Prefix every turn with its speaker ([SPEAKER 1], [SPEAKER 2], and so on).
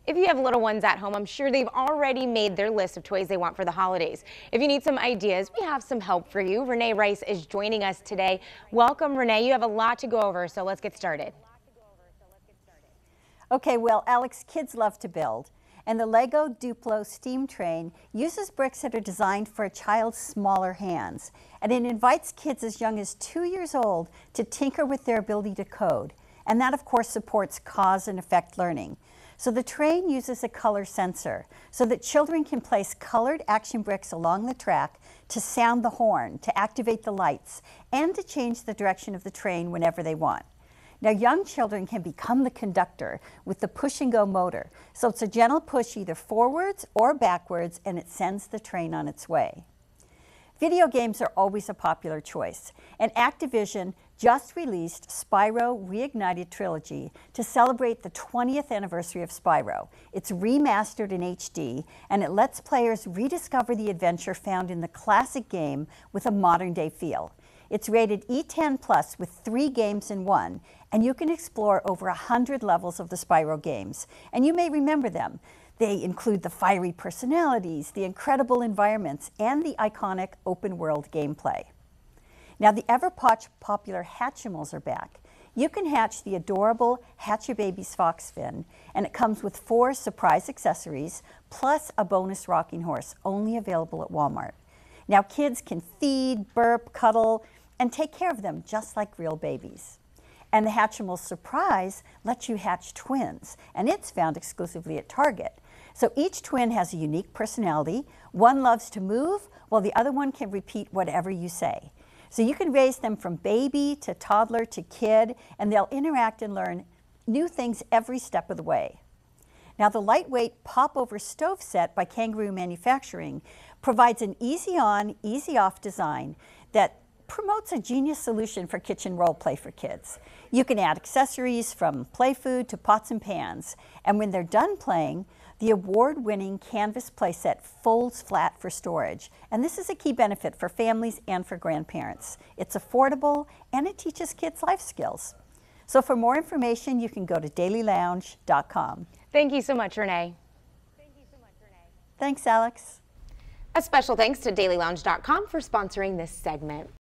[SPEAKER 1] If you have little ones at home, I'm sure they've already made their list of toys they want for the holidays. If you need some ideas, we have some help for you. Renee Rice is joining us today. Welcome, Renee. You have a lot to go over, so let's get started.
[SPEAKER 2] Okay, well, Alex, kids love to build. And the Lego Duplo steam train uses bricks that are designed for a child's smaller hands. And it invites kids as young as 2 years old to tinker with their ability to code. And that, of course, supports cause and effect learning. So the train uses a color sensor so that children can place colored action bricks along the track to sound the horn, to activate the lights, and to change the direction of the train whenever they want. Now, young children can become the conductor with the push and go motor. So it's a gentle push either forwards or backwards, and it sends the train on its way. Video games are always a popular choice, and Activision just released Spyro Reignited Trilogy to celebrate the 20th anniversary of Spyro. It's remastered in HD, and it lets players rediscover the adventure found in the classic game with a modern-day feel. It's rated E10+ with 3 games in 1, and you can explore over 100 levels of the Spyro games. And you may remember them. They include the fiery personalities, the incredible environments, and the iconic open-world gameplay. Now, the ever-popular Hatchimals are back. You can hatch the adorable Hatch Your Baby's Fox Fin, and it comes with 4 surprise accessories, plus a bonus rocking horse, only available at Walmart. Now, kids can feed, burp, cuddle, and take care of them just like real babies. And the Hatchimals Surprise lets you hatch twins, and it's found exclusively at Target. So each twin has a unique personality. One loves to move, while the other one can repeat whatever you say. So you can raise them from baby to toddler to kid, and they'll interact and learn new things every step of the way. Now, the lightweight pop-over stove set by Kangaroo Manufacturing provides an easy-on, easy-off design that promotes a genius solution for kitchen role play for kids. You can add accessories from play food to pots and pans, and when they're done playing, the award-winning canvas playset folds flat for storage. And this is a key benefit for families and for grandparents. It's affordable, and it teaches kids life skills. So for more information, you can go to dailylounge.com.
[SPEAKER 1] Thank you so much, Renee.
[SPEAKER 2] Thanks, Alex.
[SPEAKER 1] A special thanks to dailylounge.com for sponsoring this segment.